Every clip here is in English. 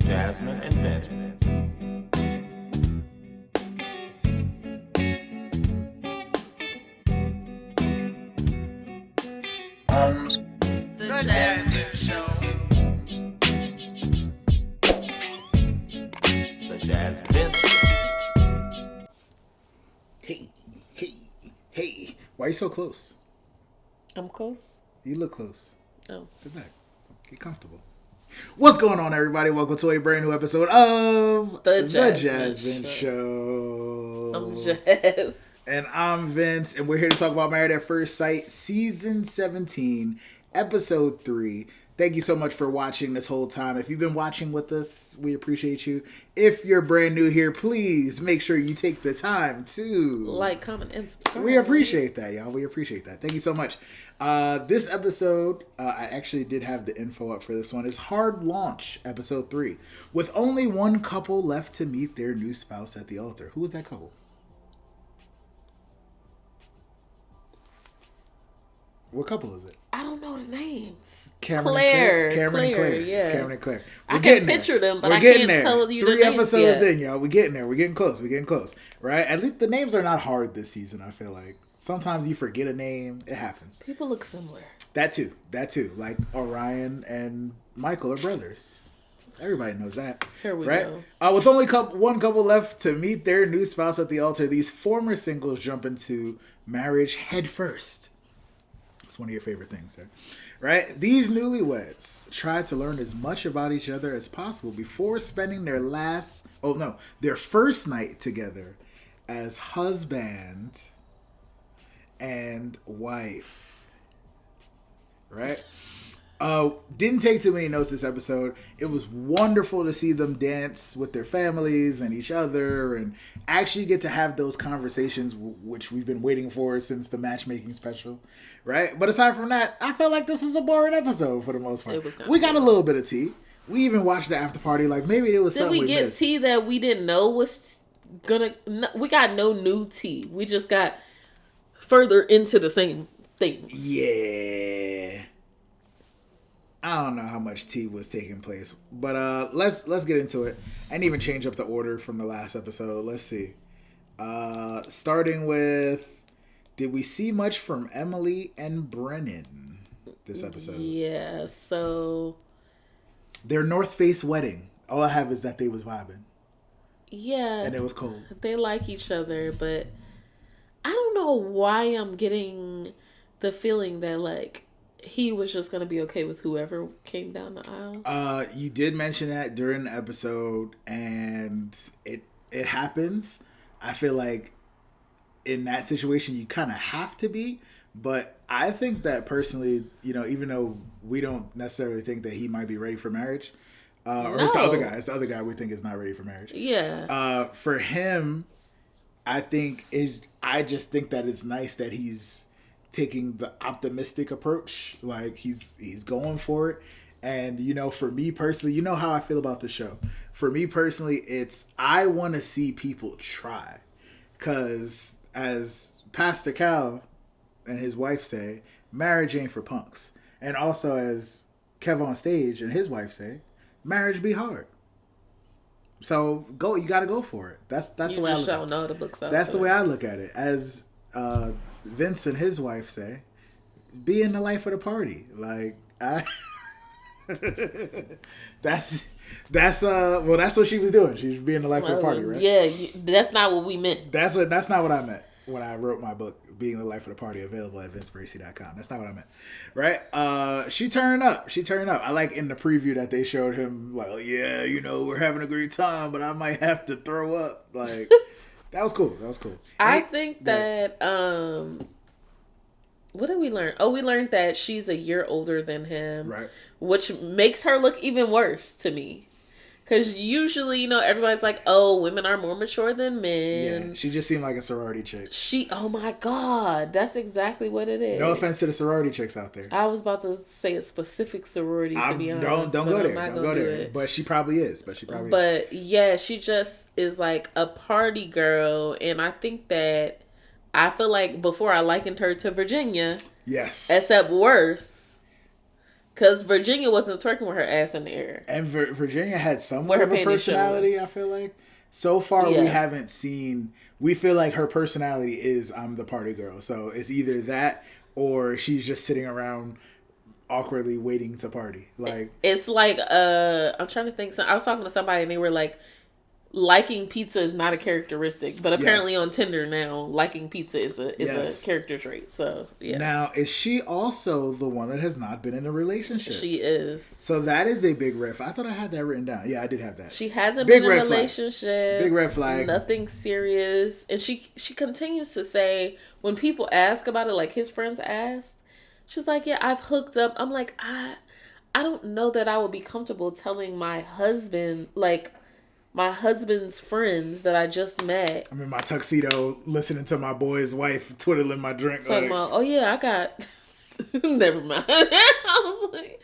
Jasmyne and Vince. The JasVynce Show. The JasVynce Show. Hey. Why are you so close? I'm close. You look close. Oh. Sit back. Get comfortable. What's going on, everybody? Welcome to a brand new episode of The JasVynce Show. I'm Jazz. And I'm Vince, and we're here to talk about Married at First Sight, Season 17, Episode 3. Thank you so much for watching this whole time. If you've been watching with us, we appreciate you. If you're brand new here, please make sure you take the time to Like, comment, and subscribe. We appreciate that, y'all. We appreciate that. Thank you so much. This episode, I actually did have the info up for this one. It's Hard Launch, Episode 3. With only one couple left to meet their new spouse at the altar. Who was that couple? What couple is it? I don't know the names. Cameron Claire. and Claire. Yeah. Cameron and Claire. I can picture them, but I can't tell you the names. 3 episodes yet. in, y'all. We're getting there. We're getting close. Right? At least the names are not hard this season, I feel like. Sometimes you forget a name. It happens. People look similar. That too. Like Orion and Michael are brothers. Everybody knows that. Here we right? go. With only one couple left to meet their new spouse at the altar, these former singles jump into marriage headfirst. It's one of your favorite things, right? These newlyweds try to learn as much about each other as possible before spending their first night together as husband and wife, right? Didn't take too many notes this episode. It was wonderful to see them dance with their families and each other and actually get to have those conversations which we've been waiting for since the matchmaking special, right? But aside from that, I felt like this is a boring episode for the most part. We got a little bit of tea. We even watched the after party. Like maybe there was something we get missed. tea that we didn't know was gonna... We got no new tea. We just got further into the same thing. Yeah. I don't know how much tea was taking place, but let's get into it. I didn't even change up the order from the last episode. Let's see. Starting with, did we see much from Emily and Brennan this episode? Yeah, so their North Face wedding. All I have is that they was vibing. Yeah. And it was cold. They like each other, but I don't know why I'm getting the feeling that like he was just going to be okay with whoever came down the aisle. You did mention that during the episode, and it happens. I feel like in that situation, you kind of have to be. But I think that personally, even though we don't necessarily think that he might be ready for marriage, it's the other guy. It's the other guy we think is not ready for marriage. Yeah. For him, I just think that it's nice that he's taking the optimistic approach. Like he's going for it. And for me personally, you know how I feel about the show. For me personally, I want to see people try, because as Pastor Cal and his wife say, marriage ain't for punks. And also as Kev on stage and his wife say, marriage be hard. So you got to go for it. That's the way I look at it. Know the books out That's there. the way I look at it. As Vince and his wife say, be in the life of the party. Like that's what she was doing. She was being the life of the party, right? Yeah, that's not what we meant. That's not what I meant when I wrote my book, Being the Life of the Party, available at vincebracy.com. That's not what I meant, right? She turned up. I like in the preview that they showed him, like, yeah, we're having a great time, but I might have to throw up. Like, that was cool. I think that what did we learn? Oh, we learned that she's a year older than him, right? Which makes her look even worse to me. Because usually, everybody's like, oh, women are more mature than men. Yeah, she just seemed like a sorority chick. Oh my God, that's exactly what it is. No offense to the sorority chicks out there. I was about to say a specific sorority, to be honest. Don't go there. Don't go there. But she probably is. But yeah, she just is like a party girl. And I think that, I feel like before I likened her to Virginia. Yes. Except worse. Because Virginia wasn't twerking with her ass in the air. And Virginia had somewhat With her of a panties personality, showing. I feel like. So far, Yeah. we haven't seen... We feel like her personality is, I'm the party girl. So it's either that or she's just sitting around awkwardly waiting to party. Like, It's like, I'm trying to think. So I was talking to somebody and they were like, liking pizza is not a characteristic, but apparently Yes. on Tinder now, liking pizza is a Yes. character trait. So yeah, now, is she also the one that has not been in a relationship? she is. So that is a big red flag. I thought I had that written down. Yeah, I did have that. She hasn't Big been in red a flag. relationship. Big red flag. Nothing serious. And she continues to say, when people ask about it, like his friends asked, she's like, yeah, I've hooked up. I'm like, I don't know that I would be comfortable telling my husband, like, my husband's friends that I just met. I'm in my tuxedo listening to my boy's wife twiddling my drink. Talking Like, about, oh yeah, I got... Never mind. I was like,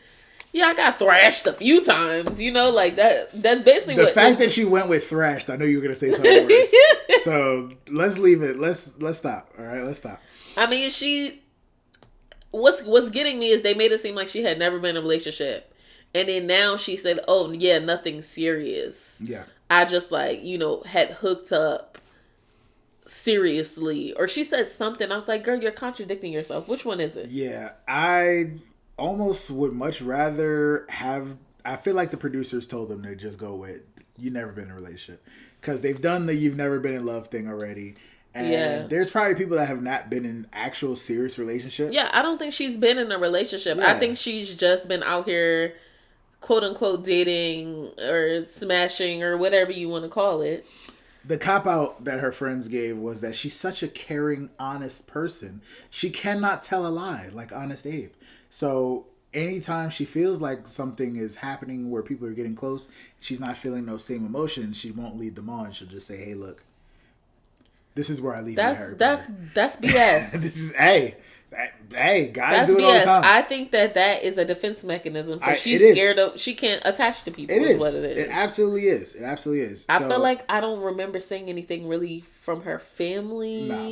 yeah, I got thrashed a few times. You know, like that's basically the what... fact that she went with thrashed, I know you were going to say something worse. So let's leave it. Let's stop. All right, let's stop. I mean, what's getting me is they made it seem like she had never been in a relationship. And then now she said, oh yeah, nothing serious. Yeah. I just like, had hooked up seriously. Or she said something. I was like, girl, you're contradicting yourself. Which one is it? Yeah, I almost would much rather have... I feel like the producers told them to just go with, you never been in a relationship. Because they've done the you've never been in love thing already. And there's probably people that have not been in actual serious relationships. Yeah, I don't think she's been in a relationship. Yeah. I think she's just been out here, quote unquote, dating or smashing or whatever you want to call it. The cop-out that her friends gave was that she's such a caring, honest person. She cannot tell a lie, like Honest Abe. So anytime she feels like something is happening where people are getting close, she's not feeling those same emotions, she won't lead them on. She'll just say, hey, look, this is where I leave you, Harry That's Potter. BS. This is, hey, guys That's do it all the BS. time. I think that is a defense mechanism because she's it is. scared of... She can't attach to people. It is. What it is. It absolutely is. It absolutely is. I feel like I don't remember saying anything really from her family. Not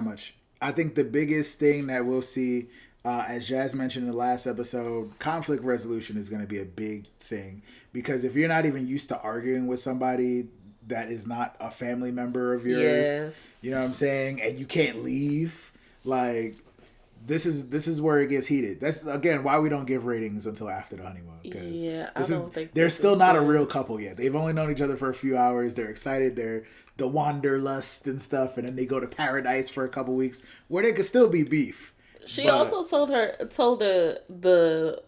much. I think the biggest thing that we'll see, as Jazz mentioned in the last episode, conflict resolution is going to be a big thing. Because if you're not even used to arguing with somebody that is not a family member of yours, you know what I'm saying? And you can't leave. Like, this is where it gets heated. That's, again, why we don't give ratings until after the honeymoon. Yeah, I don't think they're this still is not a good. real couple yet. They've only known each other for a few hours. They're excited. They're the wanderlust and stuff. And then they go to paradise for a couple weeks where there could still be beef. She also told the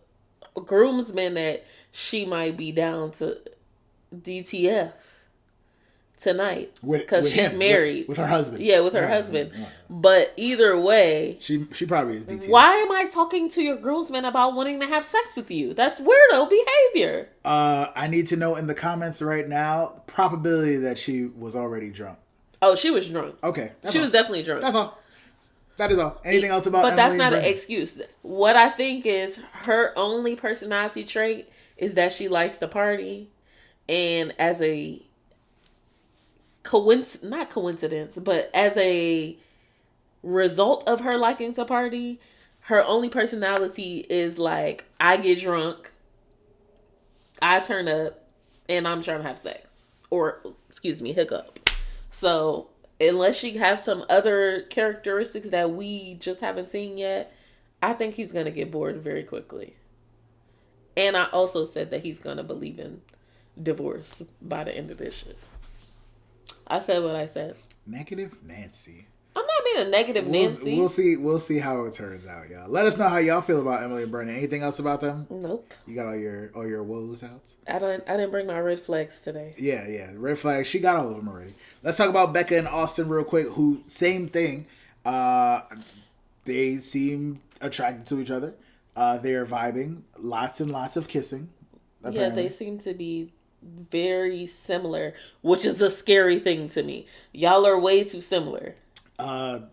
groomsmen that she might be down to DTF tonight because she's married with her husband. Yeah, with her husband. Yeah. But either way, she probably is DTF. Why am I talking to your groomsmen about wanting to have sex with you? That's weirdo behavior. I need to know in the comments right now probability that she was already drunk. Oh, she was drunk. Okay, she was definitely drunk. That's all. That is all. Anything else about? But Emily that's not an excuse. What I think is her only personality trait is that she likes to party, and as a not coincidence, but as a result of her liking to party, her only personality is like, I get drunk, I turn up, and I'm trying to have sex. Or, hookup. So, unless she has some other characteristics that we just haven't seen yet, I think he's going to get bored very quickly. And I also said that he's going to believe in divorce by the end of this shit. I said what I said. Negative Nancy. I'm not being a negative Nancy. We'll see how it turns out, y'all. Let us know how y'all feel about Emily and Brennan. Anything else about them? Nope. You got all your woes out? I didn't bring my red flags today. Yeah. Red flags. She got all of them already. Let's talk about Becca and Austin real quick, who, same thing. They seem attracted to each other. They're vibing. Lots and lots of kissing. Apparently. Yeah, they seem to be very similar, which is a scary thing to me. Y'all are way too similar.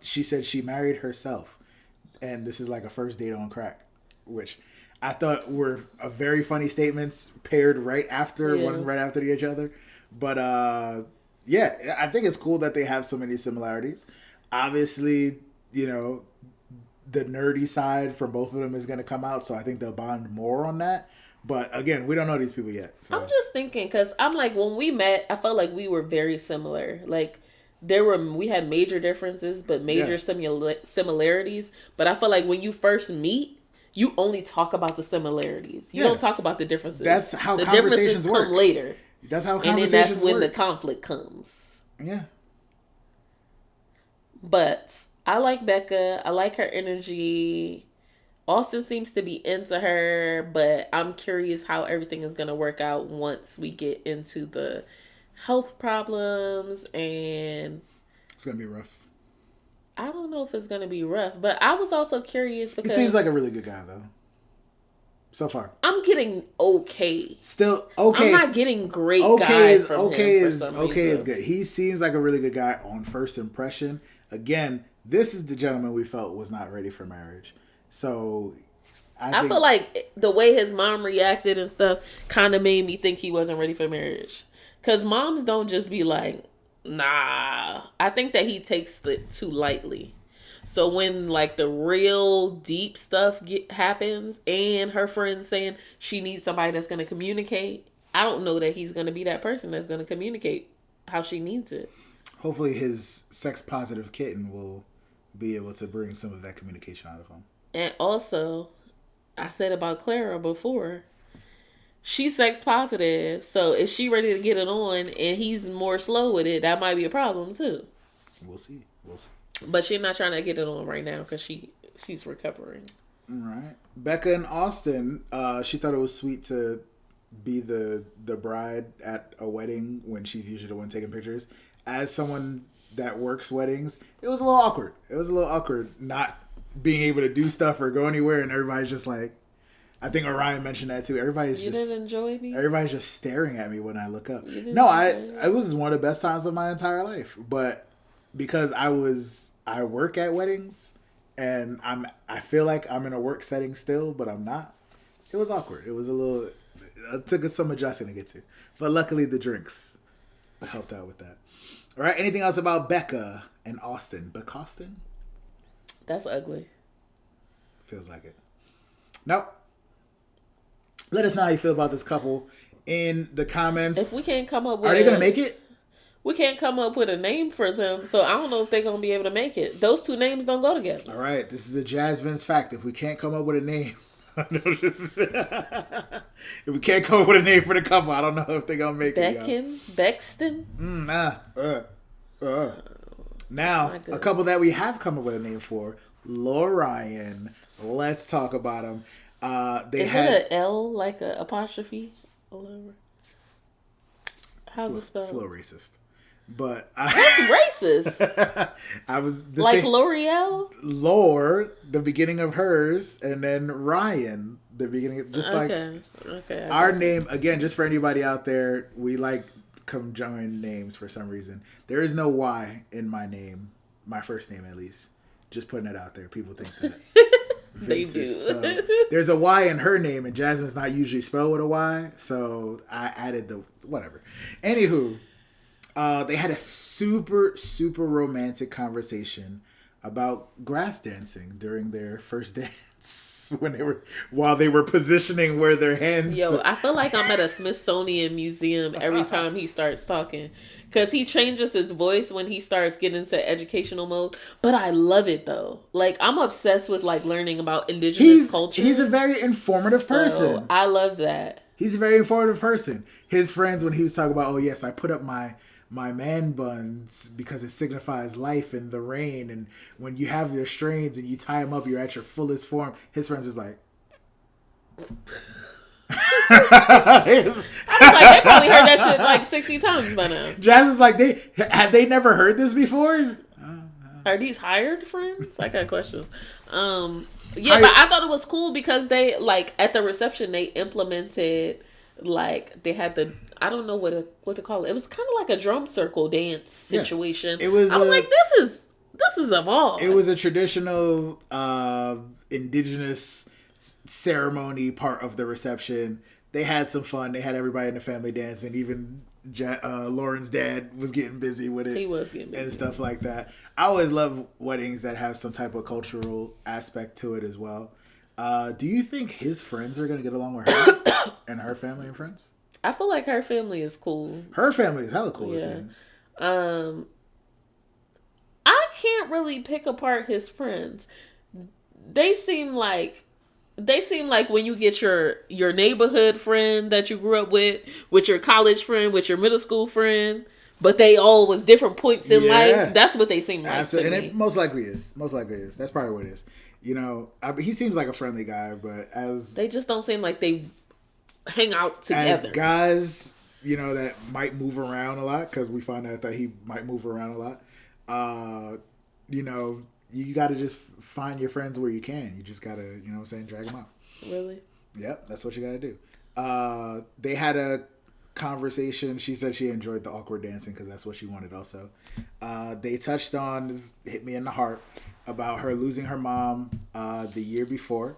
She said she married herself, and this is like a first date on crack, which I thought were a very funny statements paired right after one right after each other. But yeah, I think it's cool that they have so many similarities. Obviously, the nerdy side from both of them is going to come out. So I think they'll bond more on that. But again, we don't know these people yet. So. I'm just thinking, because I'm like, when we met, I felt like we were very similar. Like, we had major differences, but major similarities. But I feel like when you first meet, you only talk about the similarities. You don't talk about the differences. That's how the conversations work. Come later. That's how conversations conversations work. And then that's when the conflict comes. Yeah. But I like Becca. I like her energy. Austin seems to be into her, but I'm curious how everything is going to work out once we get into the health problems, and it's going to be rough. I don't know if it's going to be rough, but I was also curious because he seems like a really good guy though. So far, I'm getting okay. Still okay. I'm not getting great. Okay guys from him for some reason. Is good. He seems like a really good guy on first impression. Again, this is the gentleman we felt was not ready for marriage. So I feel like the way his mom reacted and stuff kind of made me think he wasn't ready for marriage. Because moms don't just be like, nah. I think that he takes it too lightly. So when like the real deep stuff happens and her friend's saying she needs somebody that's going to communicate, I don't know that he's going to be that person that's going to communicate how she needs it. Hopefully his sex positive kitten will be able to bring some of that communication out of him. And also, I said about Clara before, she's sex positive. So if she ready to get it on and he's more slow with it, that might be a problem too. We'll see. But she's not trying to get it on right now because she's recovering. All right. Becca and Austin, she thought it was sweet to be the bride at a wedding when she's usually the one taking pictures. As someone that works weddings, it was a little awkward not being able to do stuff or go anywhere, and everybody's just like, I think Orion mentioned that too. You didn't enjoy me? Everybody's just staring at me when I look up. No, it was one of the best times of my entire life. But because I work at weddings and I feel like I'm in a work setting still, but I'm not. It was awkward. It took us some adjusting to get to. But luckily the drinks helped out with that. All right, anything else about Becca and Austin? Becostin? That's ugly. Feels like it. Nope. Let us know how you feel about this couple in the comments. If we can't come up with Are they going to make it? We can't come up with a name for them, so I don't know if they're going to be able to make it. Those two names don't go together. All right, this is a JasVynce fact. If we can't come up with a name, if we can't come up with a name for the couple, I don't know if they're going to make it. Bexton? Now, a couple that we have come up with a name for, Lorian. Let's talk about them. Is it an L, like an apostrophe? How's it spelled? It's a little racist. But that's racist. I was like L'Oreal. Lore, the beginning of hers, and then Ryan, the beginning of, just like our name. Again, just for anybody out there, we like conjoined names for some reason. There is no Y in my name, my first name at least. Just putting it out there. People think that. They do. There's a Y in her name, and Jasmine's not usually spelled with a Y, so I added the whatever. Anywho, they had a super romantic conversation about grass dancing during their first dance while they were positioning where their hands. Yo, I feel like I'm at a Smithsonian museum every time he starts talking. Because he changes his voice when he starts getting into educational mode. But I love it, though. Like, I'm obsessed with, like, learning about indigenous cultures. He's a very informative person. So, I love that. He's a very informative person. His friends, when he was talking about, oh, yes, I put up my man buns because it signifies life in the rain. And when you have your strains and you tie them up, you're at your fullest form. His friends was like... I was like, they probably heard that shit like 60 times by now. Jazz is like, have they never heard this before? Are these hired friends? I got questions. But I thought it was cool because they, like, at the reception, they implemented, like, they had I don't know what to call it. It was kind of like a drum circle dance situation. Yeah, I was like, this is evolved. It was a traditional indigenous ceremony part of the reception they had some fun. They had everybody in the family dancing. Even Lauren's dad was getting busy with it. He was getting busy. And stuff like that. I always love weddings that have some type of cultural aspect to it as well. Do you think his friends are going to get along with her and her family and friends? I feel like her family is cool. Her family is hella cool, it Yeah. seems. I can't really pick apart his friends. They seem like when you get your neighborhood friend that you grew up with your college friend, with your middle school friend, but they all was different points in life. That's what they seem like. Absolutely. To And me. it most likely is. That's probably what it is. You know, he seems like a friendly guy, but they just don't seem like they hang out together. As guys, you know, that might move around a lot, because we found out that he might move around a lot. You know, you got to just find your friends where you can. You just got to, you know what I'm saying, drag them out. Really? Yep, that's what you got to do. They had a conversation. She said she enjoyed the awkward dancing because that's what she wanted also. They touched on, this hit me in the heart, about her losing her mom the year before.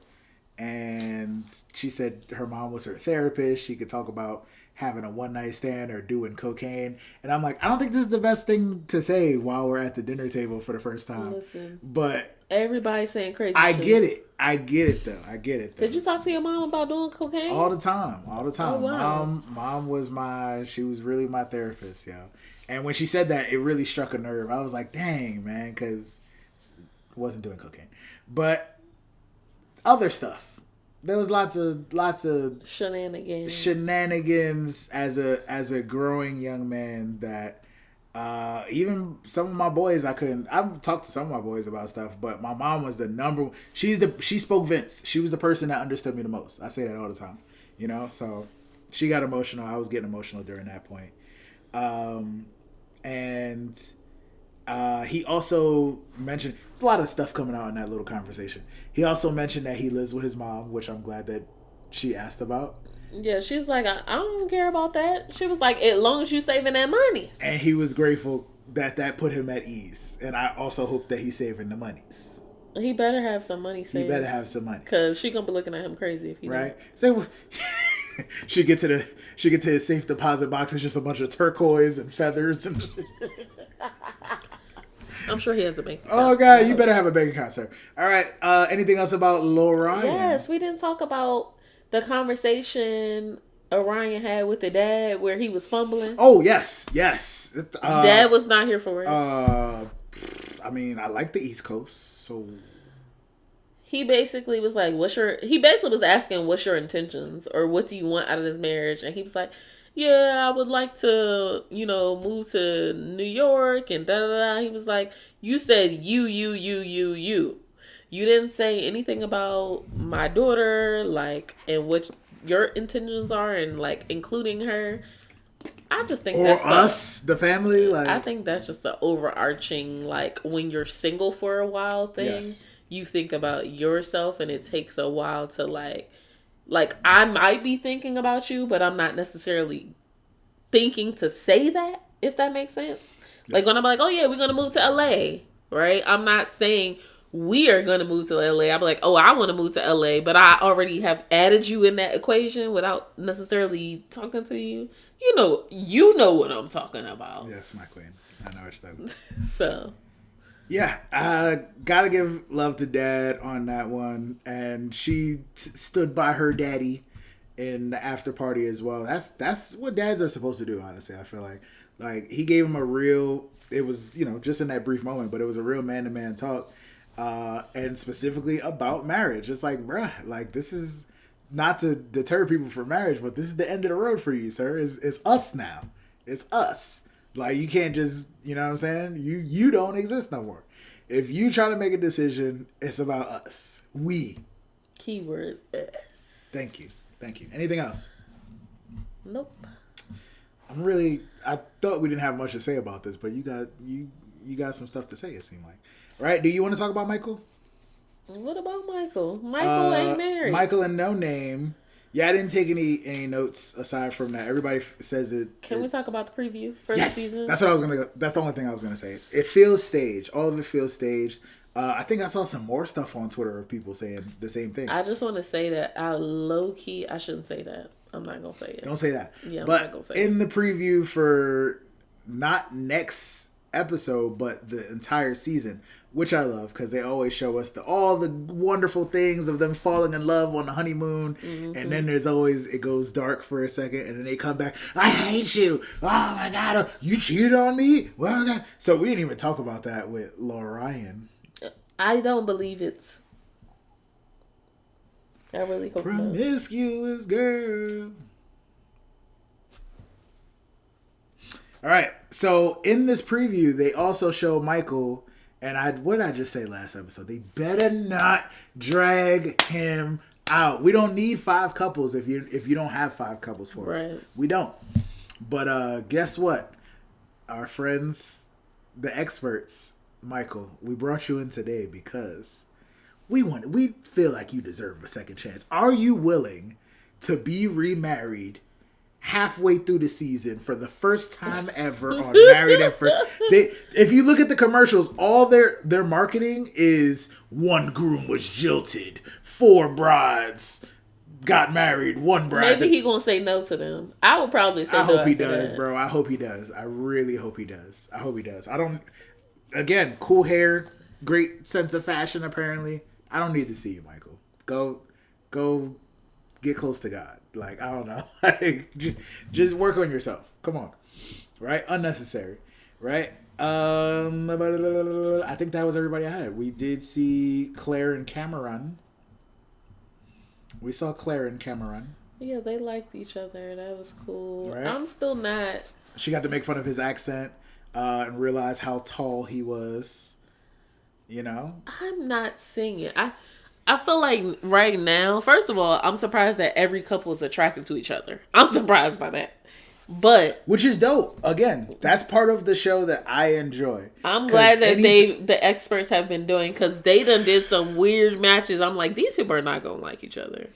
And she said her mom was her therapist. She could talk about having a one-night stand or doing cocaine. And I'm like, I don't think this is the best thing to say while we're at the dinner table for the first time. Listen, but everybody's saying crazy I shit. get it. I get it, though. Did you talk to your mom about doing cocaine? All the time. Oh, wow. Mom was she was really my therapist, yo. And when she said that, it really struck a nerve. I was like, dang, man, because I wasn't doing cocaine. But other stuff. There was lots of shenanigans as a growing young man that even some of my boys I've talked to some of my boys about stuff, but my mom was the number one. She spoke Vince. She was the person that understood me the most. I say that all the time, you know. So she got emotional. I was getting emotional during that point. And he also mentioned, there's a lot of stuff coming out in that little conversation. He also mentioned that he lives with his mom, which I'm glad that she asked about. Yeah, she's like, I don't care about that. She was like, as long as you saving that money. And he was grateful that put him at ease. And I also hope that he's saving the monies. He better have some money saved. He better have some money. Because she gonna be looking at him crazy if he right? So she get to his safe deposit box. It's just a bunch of turquoise and feathers and I'm sure he has a bank account. Oh, God, you better have a bank account, sir. All right. Anything else about Lorian? Yes, we didn't talk about the conversation Orion had with the dad where he was fumbling. Oh, yes. Dad was not here for it. I mean, I like the East Coast, so... He basically was like, he basically was asking, what's your intentions? Or what do you want out of this marriage? And he was like, yeah, I would like to, move to New York and da-da-da. He was like, you said you. You didn't say anything about my daughter, like, and what your intentions are and, like, including her. I just think that's... the family, like... I think that's just an overarching, like, when you're single for a while thing. Yes. You think about yourself and it takes a while to, like, I might be thinking about you, but I'm not necessarily thinking to say that, if that makes sense. Yes. Like when I'm like, oh yeah, we're going to move to LA, right? I'm not saying we are going to move to LA. I'm like, oh, I want to move to LA, but I already have added you in that equation without necessarily talking to you. You know what I'm talking about. Yes, my queen. I know what you're talking about. So... Yeah, gotta give love to Dad on that one, and she stood by her daddy in the after party as well. That's what dads are supposed to do. Honestly, I feel like he gave him a real. It was just in that brief moment, but it was a real man to man talk, and specifically about marriage. It's like, bruh, like this is not to deter people from marriage, but this is the end of the road for you, sir. It's us now. It's us. Like, you can't just, you know what I'm saying? You don't exist no more. If you try to make a decision, it's about us. We. Keyword us. Thank you. Anything else? Nope. I thought we didn't have much to say about this, but you got some stuff to say, it seemed like. Right? Do you want to talk about Michael? What about Michael? Michael ain't married. Michael and no name. Yeah, I didn't take any notes aside from that. Everybody says it. Can we talk about the preview for the season? That's what I was gonna. That's the only thing I was gonna say. It feels staged. All of it feels staged. I think I saw some more stuff on Twitter of people saying the same thing. I just want to say that I shouldn't say that. I'm not gonna say it. Don't say that. Yeah, I'm but not gonna say in the preview for not next episode, but the entire season, which I love because they always show us all the wonderful things of them falling in love on the honeymoon, and then there's always it goes dark for a second, and then they come back. I hate you. Oh my god, you cheated on me. Well, God. So we didn't even talk about that with Lorian. I don't believe it. I really hope not. Promiscuous girl. All right. So in this preview, they also show Michael, and what did I just say last episode? They better not drag him out. We don't need 5 couples if you don't have 5 couples for us. We don't. But guess what? Our friends, the experts, Michael, we brought you in today because we feel like you deserve a second chance. Are you willing to be remarried halfway through the season for the first time ever on Married at First? If you look at the commercials, all their marketing is 1 groom was jilted, 4 brides got married, 1 bride. Maybe he gonna say no to them. I would probably say I no. hope he does, bro. I hope he does. I really hope he does. I hope he does. Again, cool hair, great sense of fashion, apparently. I don't need to see you, Michael. Go get close to God. Like, I don't know. just work on yourself. Come on. Right? Unnecessary. Right? I think that was everybody I had. We did see Claire and Cameron. We saw Claire and Cameron. Yeah, they liked each other. That was cool. Right? I'm still not. She got to make fun of his accent and realize how tall he was. You know? I'm not singing. I feel like right now, first of all, I'm surprised that every couple is attracted to each other. I'm surprised by that. But which is dope. Again, that's part of the show that I enjoy. I'm glad that the experts have been doing, because they done did some weird matches. I'm like, these people are not gonna like each other.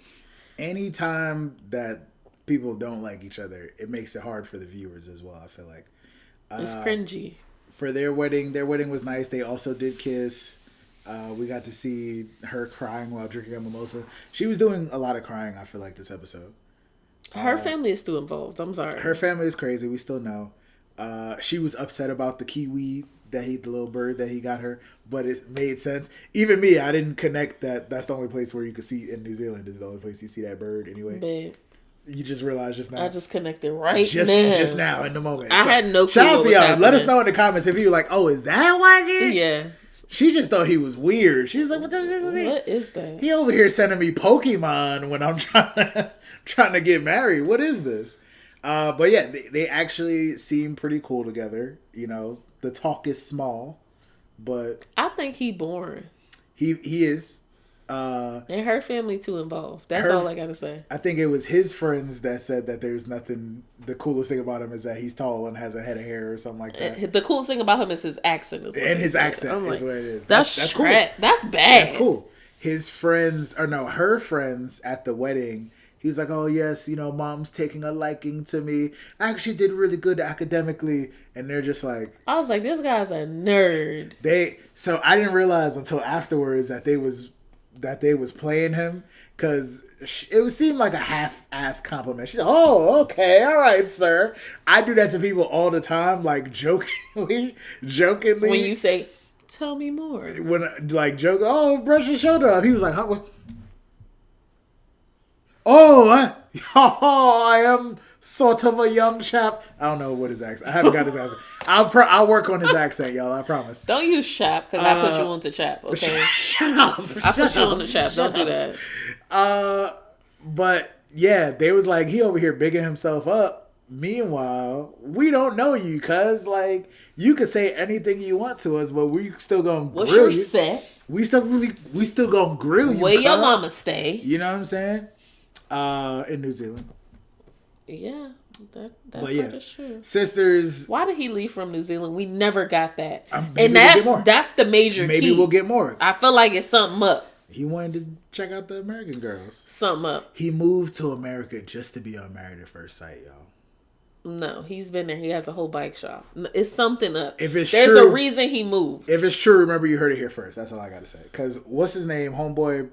Anytime that people don't like each other, it makes it hard for the viewers as well. I feel like it's cringy. For their wedding was nice. They also did kiss. We got to see her crying while drinking a mimosa. She was doing a lot of crying, I feel like, this episode. Her family is still involved. I'm sorry. Her family is crazy. We still know. She was upset about the kiwi the little bird that he got her, but it made sense. Even me, I didn't connect that's the only place where you could see in New Zealand is the only place you see that bird anyway. Babe. You just realized just now. I just connected now. Just now in the moment. I had no clue. Shout out to y'all. Let us know in the comments if you were like, oh, is that why? Yeah. She just thought he was weird. She was like, what is that? He over here sending me Pokemon when I'm trying to get married. What is this? But yeah, they actually seem pretty cool together. You know, the talk is small, but I think he boring. He is. And her family too involved. That's all I gotta say. I think it was his friends that said that there's nothing. The coolest thing about him is that he's tall and has a head of hair or something like that. The coolest thing about him is his accent. And his accent is what it is. That's cool. That's bad. That's cool. Her friends at the wedding. He's like, oh yes, mom's taking a liking to me. I actually did really good academically, and they're just like, I was like, this guy's a nerd. So I didn't realize until afterwards that they was playing him, because it seemed like a half-ass compliment. She's like, oh, okay, all right, sir. I do that to people all the time, like jokingly. When you say, tell me more. When joke, oh, brush your shoulder up. He was like, huh, what? I am sort of a young chap. I don't know what his accent. I haven't got his accent. I'll work on his accent, y'all. I promise. Don't use chap, because I put you on to chap. Okay. Shut up. I put you on to chap. Don't do that. But yeah, they was like, he over here bigging himself up. Meanwhile, we don't know you, cuz you could say anything you want to us, but we still gonna What's grill your you. set? We still gonna grill you. Where your mama stay? You know what I'm saying? In New Zealand. Yeah, that is true. Sisters. Why did he leave from New Zealand? We never got that. And that's the major key. Maybe we'll get more. I feel like it's something up. He wanted to check out the American girls. Something up. He moved to America just to be on Married at First Sight, y'all. No, he's been there. He has a whole bike shop. It's something up. If it's There's true, a reason he moved. If it's true, remember you heard it here first. That's all I got to say. Because what's his name? Homeboy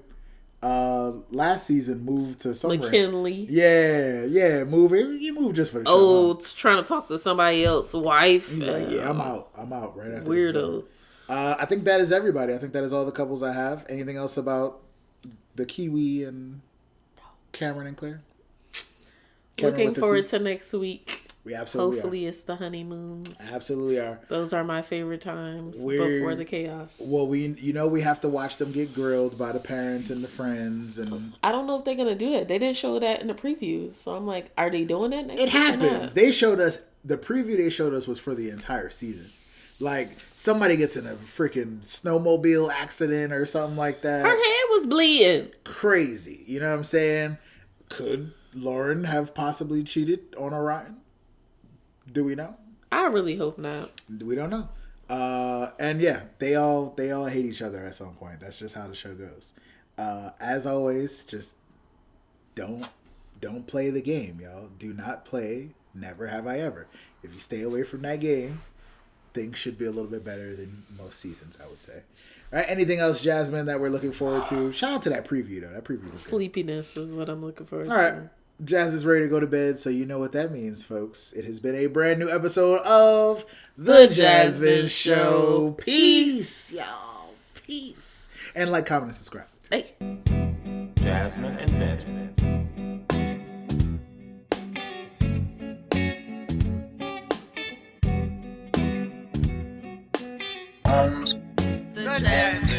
last season moved to somewhere. McKinley. Yeah, move. You move just for the show. Oh, trying to talk to somebody else's wife. He's like, yeah, I'm out right after Weirdo. I think that is everybody. I think that is all the couples I have. Anything else about the Kiwi and Cameron and Claire? Looking forward to next week. We absolutely Hopefully it's the honeymoons. Absolutely are. Those are my favorite times before the chaos. Well, we have to watch them get grilled by the parents and the friends, and I don't know if they're gonna do that. They didn't show that in the previews, so I'm like, are they doing that next it week happens. They showed us the preview. They showed us was for the entire season. Like somebody gets in a freaking snowmobile accident or something like that. Her head was bleeding. Crazy. You know what I'm saying? Could Lauren have possibly cheated on Orion? Do we know? I really hope not. We don't know. And yeah, they all hate each other at some point. That's just how the show goes. As always, just don't play the game, y'all. Do not play Never Have I Ever. If you stay away from that game, things should be a little bit better than most seasons, I would say. All right, anything else, Jasmine, that we're looking forward to? Shout out to that preview, though. That preview was Sleepiness is what I'm looking forward to. All right. Jazz is ready to go to bed, so you know what that means, folks. It has been a brand new episode of The JasVynce Show. Peace, y'all. Peace. And like, comment, and subscribe. Hey. Jasmine and Vince. The JasVynce